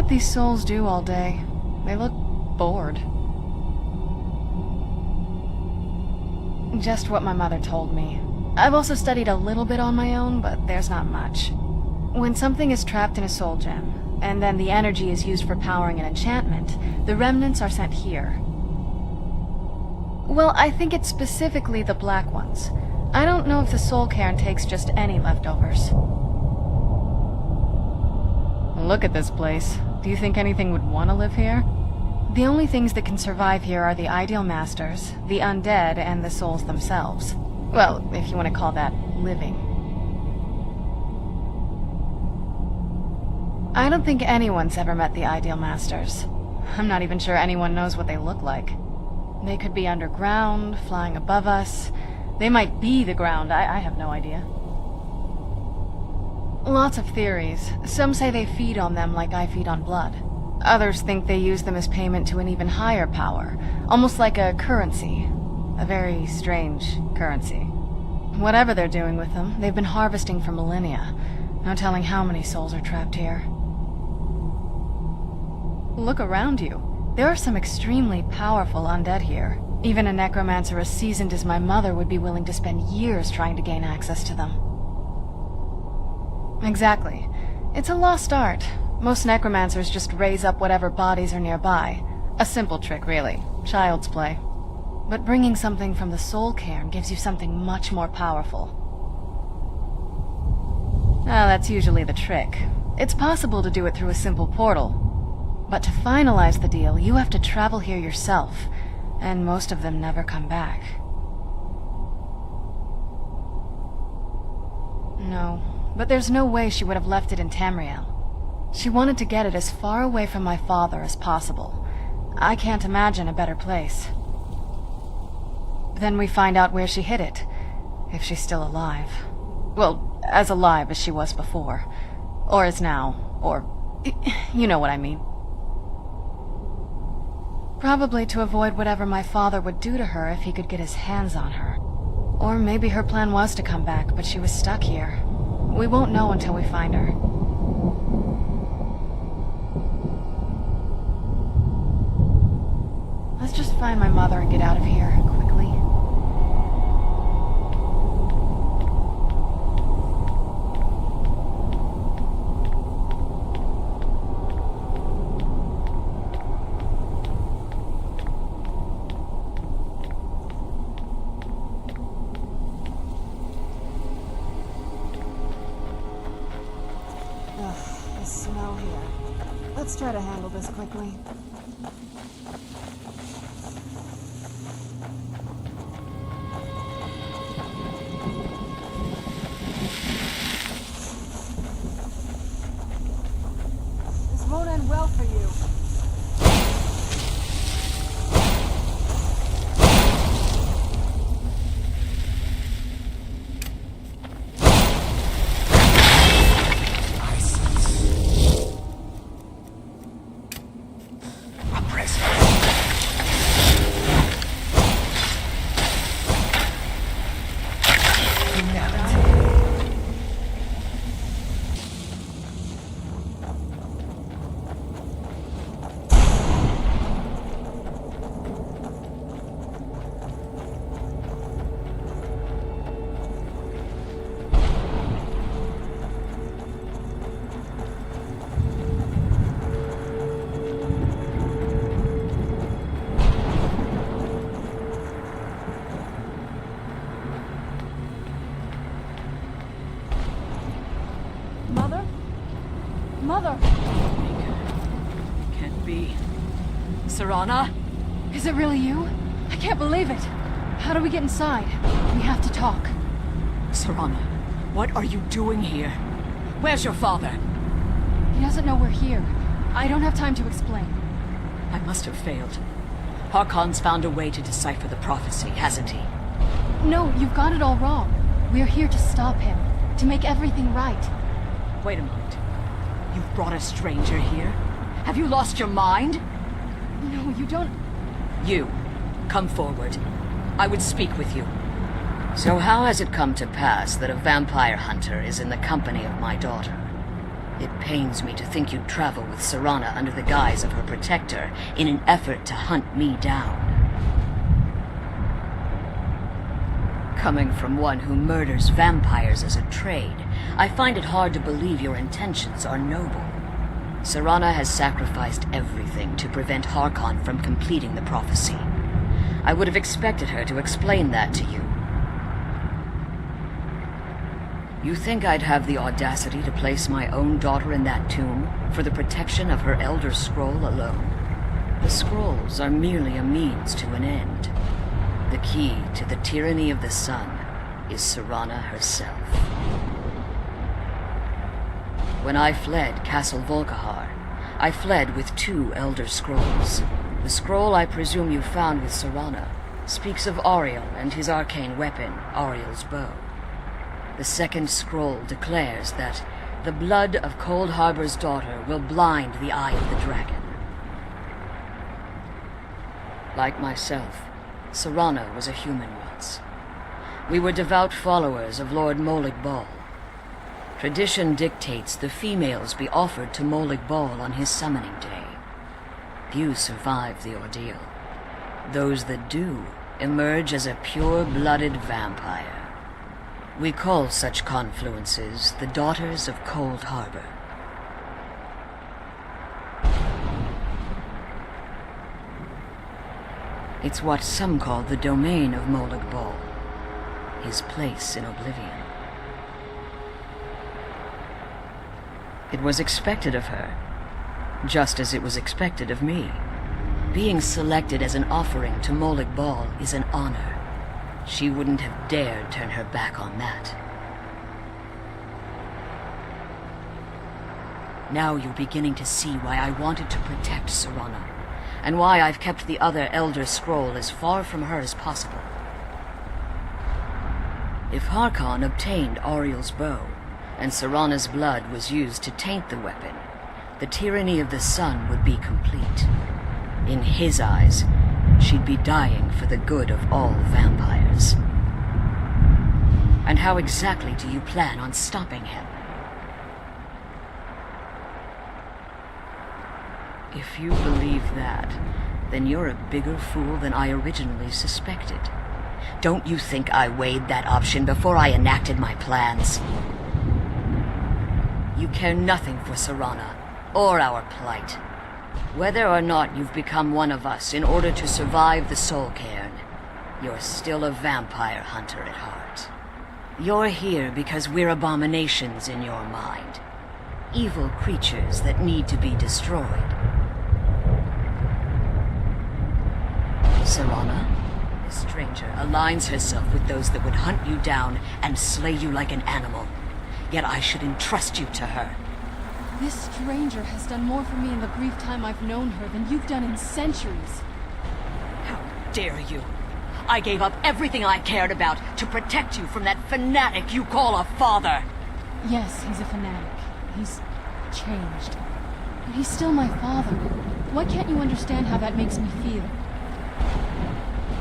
what these souls do all day. They look bored. Just what my mother told me. I've also studied a little bit on my own, but there's not much. When something is trapped in a soul gem, and then the energy is used for powering an enchantment, the remnants are sent here. Well, I think it's specifically the black ones. I don't know if the soul cairn takes just any leftovers. Look at this place. Do you think anything would want to live here? The only things that can survive here are the ideal masters, the undead, and the souls themselves. Well, if you want to call that living. I don't think anyone's ever met the ideal masters. I'm not even sure anyone knows what they look like. They could be underground, flying above us. They might be the ground, I have no idea. Lots of theories. Some say they feed on them like I feed on blood. Others think they use them as payment to an even higher power, almost like a currency. A very strange currency. Whatever they're doing with them, they've been harvesting for millennia. No telling how many souls are trapped here. Look around you. There are some extremely powerful undead here. Even a necromancer as seasoned as my mother would be willing to spend years trying to gain access to them. Exactly. It's a lost art. Most necromancers just raise up whatever bodies are nearby. A simple trick, really. Child's play. But bringing something from the soul cairn gives you something much more powerful. That's usually the trick. It's possible to do it through a simple portal. But to finalize the deal, you have to travel here yourself, and most of them never come back. No, but there's no way she would have left it in Tamriel. She wanted to get it as far away from my father as possible. I can't imagine a better place. Then we find out where she hid it, if she's still alive. Well, as alive as she was before. Or is now, or... you know what I mean. Probably to avoid whatever my father would do to her if he could get his hands on her. Or maybe her plan was to come back, but she was stuck here. We won't know until we find her. Let's just find my mother and get out of here, quickly. Ugh, the smell here. Let's try to handle this quickly. Won't end well for you. Mother? Can't be. Serana? Is it really you? I can't believe it. How do we get inside? We have to talk. Serana, what are you doing here? Where's your father? He doesn't know we're here. I don't have time to explain. I must have failed. Harkon's found a way to decipher the prophecy, hasn't he? No, you've got it all wrong. We're here to stop him. To make everything right. Wait a moment. You've brought a stranger here? Have you lost your mind? No, you don't... You, come forward. I would speak with you. So how has it come to pass that a vampire hunter is in the company of my daughter? It pains me to think you'd travel with Serana under the guise of her protector in an effort to hunt me down. Coming from one who murders vampires as a trade, I find it hard to believe your intentions are noble. Serana has sacrificed everything to prevent Harkon from completing the prophecy. I would have expected her to explain that to you. You think I'd have the audacity to place my own daughter in that tomb for the protection of her Elder Scroll alone? The scrolls are merely a means to an end. The key to the tyranny of the sun is Serana herself. When I fled Castle Volkihar, I fled with 2 Elder Scrolls. The scroll I presume you found with Serana speaks of Auriel and his arcane weapon, Auriel's bow. The second scroll declares that the blood of Cold Harbor's daughter will blind the eye of the dragon. Like myself, Serana was a human once. We were devout followers of Lord Molig Bal. Tradition dictates the females be offered to Molig Bal on his summoning day. Few survive the ordeal. Those that do emerge as a pure-blooded vampire. We call such confluences the Daughters of Cold Harbor. It's what some call the domain of Molig Bal, his place in oblivion. It was expected of her, just as it was expected of me. Being selected as an offering to Molig Bal is an honor. She wouldn't have dared turn her back on that. Now you're beginning to see why I wanted to protect Serana, and why I've kept the other Elder Scroll as far from her as possible. If Harkon obtained Auriel's bow, and Serana's blood was used to taint the weapon, the tyranny of the sun would be complete. In his eyes, she'd be dying for the good of all vampires. And how exactly do you plan on stopping him? If you believe that, then you're a bigger fool than I originally suspected. Don't you think I weighed that option before I enacted my plans? You care nothing for Serana, or our plight. Whether or not you've become one of us in order to survive the Soul Cairn, you're still a vampire hunter at heart. You're here because we're abominations in your mind. Evil creatures that need to be destroyed. Serana, the stranger, aligns herself with those that would hunt you down and slay you like an animal. Yet I should entrust you to her. This stranger has done more for me in the brief time I've known her than you've done in centuries. How dare you! I gave up everything I cared about to protect you from that fanatic you call a father! Yes, he's a fanatic. He's changed. But he's still my father. Why can't you understand how that makes me feel?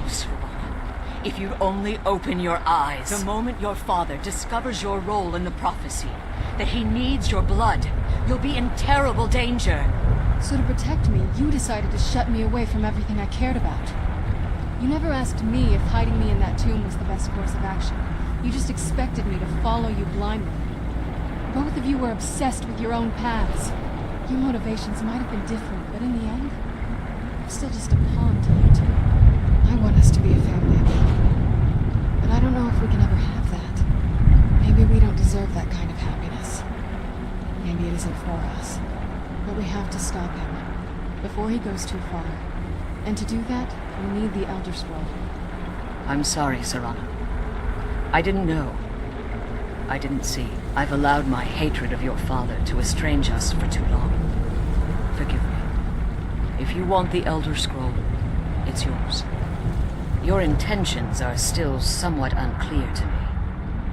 Serana, if you'd only open your eyes. The moment your father discovers your role in the prophecy, that he needs your blood, you'll be in terrible danger. So to protect me, you decided to shut me away from everything I cared about. You never asked me if hiding me in that tomb was the best course of action. You just expected me to follow you blindly. Both of you were obsessed with your own paths. Your motivations might have been different, but in the end, I'm still just a pawn to you two. I want us to be a family again. But I don't know if we can ever have that. Maybe we don't deserve that kind of happiness. Maybe it isn't for us. But we have to stop him before he goes too far. And to do that, we need the Elder Scroll. I'm sorry, Serana. I didn't know. I didn't see. I've allowed my hatred of your father to estrange us for too long. Forgive me. If you want the Elder Scroll, it's yours. Your intentions are still somewhat unclear to me.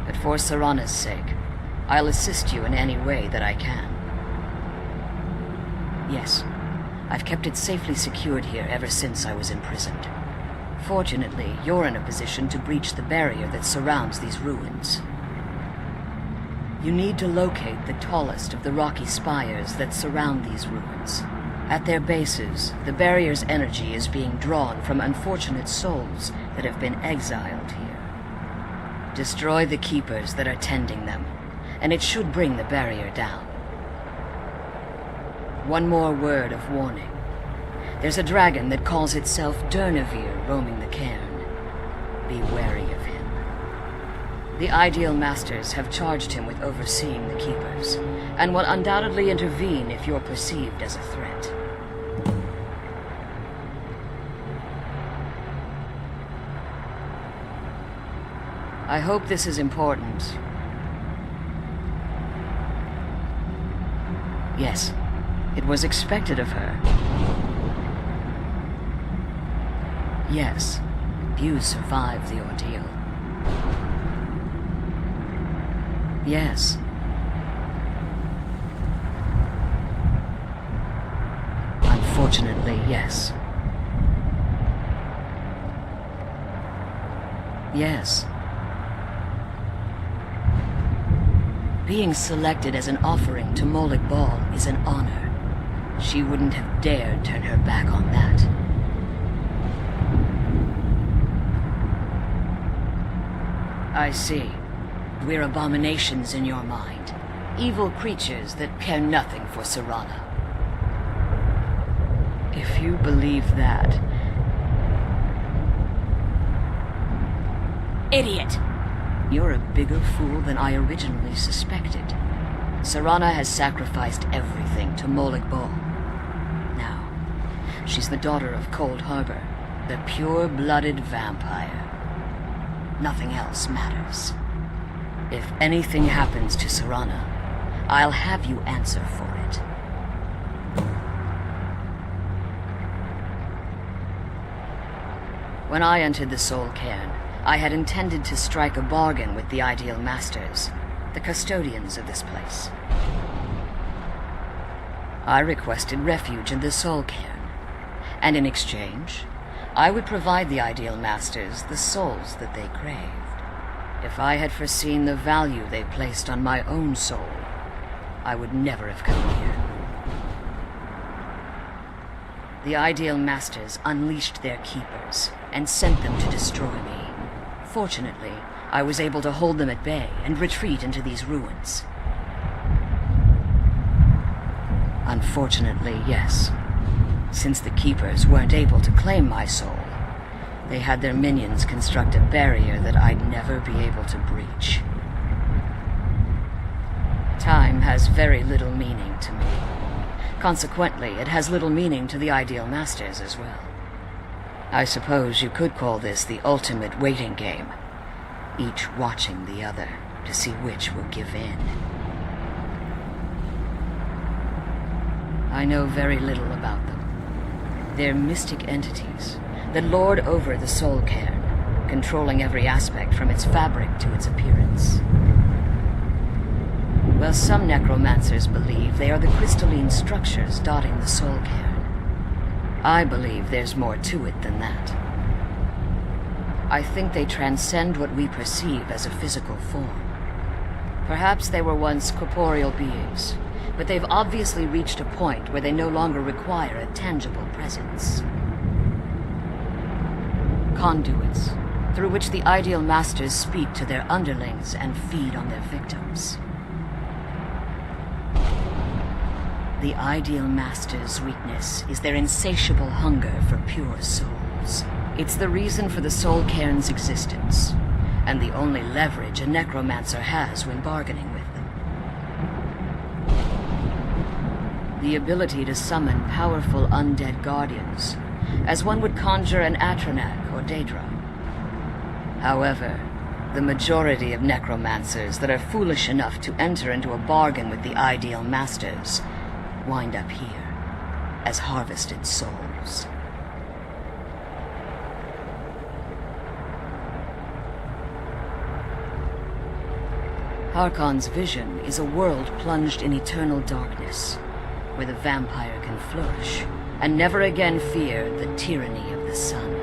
But for Serana's sake, I'll assist you in any way that I can. Yes, I've kept it safely secured here ever since I was imprisoned. Fortunately, you're in a position to breach the barrier that surrounds these ruins. You need to locate the tallest of the rocky spires that surround these ruins. At their bases, the barrier's energy is being drawn from unfortunate souls that have been exiled here. Destroy the keepers that are tending them, and it should bring the barrier down. One more word of warning. There's a dragon that calls itself Durnevere roaming the cairn. Be wary of him. The Ideal Masters have charged him with overseeing the keepers, and will undoubtedly intervene if you're perceived as a threat. I hope this is important. Yes, it was expected of her. Yes, you survived the ordeal. Yes. Unfortunately, yes. Yes. Being selected as an offering to Molig Bal is an honor. She wouldn't have dared turn her back on that. I see. We're abominations in your mind. Evil creatures that care nothing for Serana. If you believe that... Idiot! You're a bigger fool than I originally suspected. Serana has sacrificed everything to Molig Bal. Now, she's the daughter of Cold Harbor, the pure-blooded vampire. Nothing else matters. If anything happens to Serana, I'll have you answer for it. When I entered the Soul Cairn, I had intended to strike a bargain with the Ideal Masters, the custodians of this place. I requested refuge in the Soul Cairn, and in exchange, I would provide the Ideal Masters the souls that they craved. If I had foreseen the value they placed on my own soul, I would never have come here. The Ideal Masters unleashed their keepers and sent them to destroy me. Fortunately, I was able to hold them at bay and retreat into these ruins. Unfortunately, yes. Since the keepers weren't able to claim my soul, they had their minions construct a barrier that I'd never be able to breach. Time has very little meaning to me. Consequently, it has little meaning to the Ideal Masters as well. I suppose you could call this the ultimate waiting game, each watching the other to see which will give in. I know very little about them. They're mystic entities that lord over the Soul Cairn, controlling every aspect from its fabric to its appearance. While some necromancers believe they are the crystalline structures dotting the Soul Cairn, I believe there's more to it than that. I think they transcend what we perceive as a physical form. Perhaps they were once corporeal beings, but they've obviously reached a point where they no longer require a tangible presence. Conduits, through which the Ideal Masters speak to their underlings and feed on their victims. The Ideal Masters' weakness is their insatiable hunger for pure souls. It's the reason for the Soul Cairn's existence, and the only leverage a necromancer has when bargaining with them. The ability to summon powerful undead guardians, as one would conjure an Atronak or Daedra. However, the majority of necromancers that are foolish enough to enter into a bargain with the Ideal Masters wind up here as harvested souls. Harkon's vision is a world plunged in eternal darkness, where the vampire can flourish and never again fear the tyranny of the sun.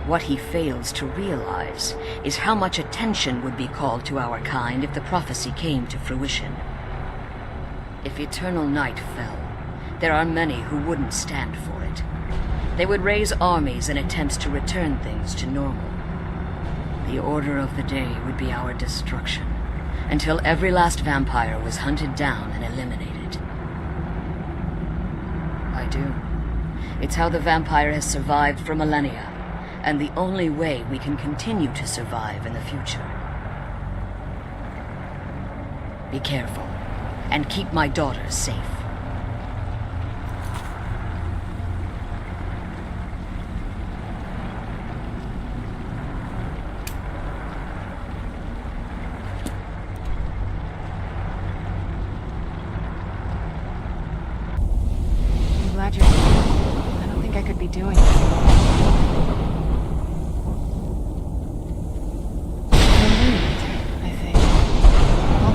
What he fails to realize is how much attention would be called to our kind if the prophecy came to fruition. If eternal night fell, there are many who wouldn't stand for it. They would raise armies in attempts to return things to normal. The order of the day would be our destruction, until every last vampire was hunted down and eliminated. I do. It's how the vampire has survived for millennia, and the only way we can continue to survive in the future. Be careful, and keep my daughters safe. I'm glad you're here. I don't think I could be doing this.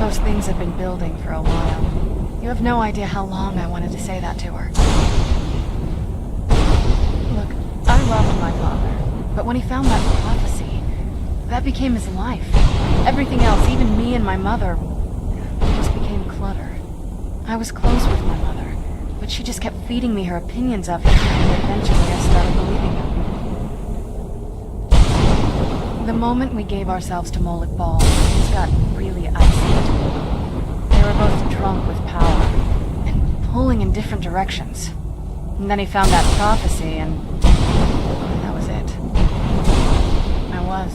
Those things have been building for a while. You have no idea how long I wanted to say that to her. Look, I loved my father, but when he found that prophecy, that became his life. Everything else, even me and my mother, just became clutter. I was close with my mother, but she just kept feeding me her opinions of him, and eventually I started believing him. The moment we gave ourselves to Molik Ball, things got really icy. They were both drunk with power, and pulling in different directions. And then he found that prophecy, and that was it. I was.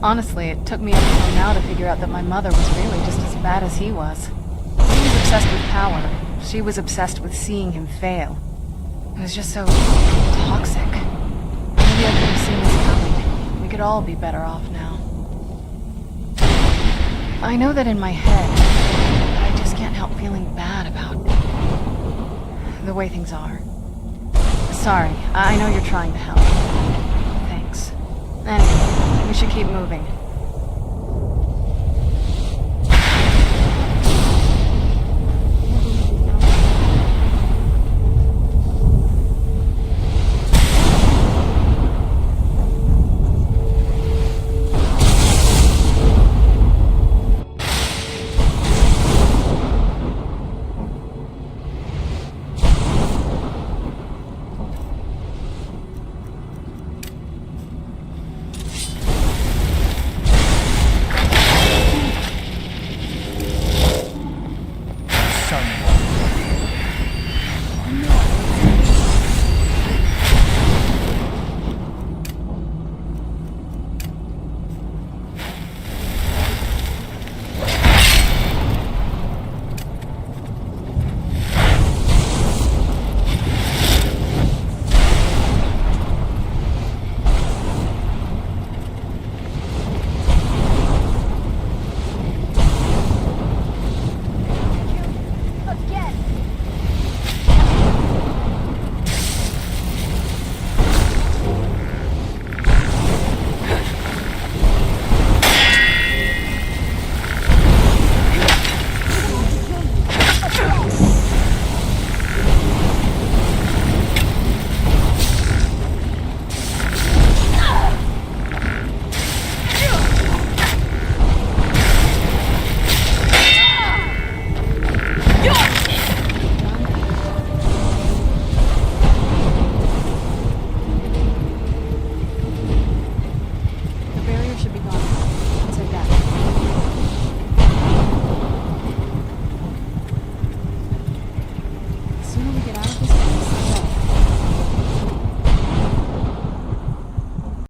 Honestly, it took me up until now to figure out that my mother was really just as bad as he was. He was obsessed with power. She was obsessed with seeing him fail. It was just so toxic. Maybe I could have seen this coming. We could all be better off now. I know that in my head, but I just can't help feeling bad about the way things are. Sorry, I know you're trying to help. Thanks. Anyway, we should keep moving. Someone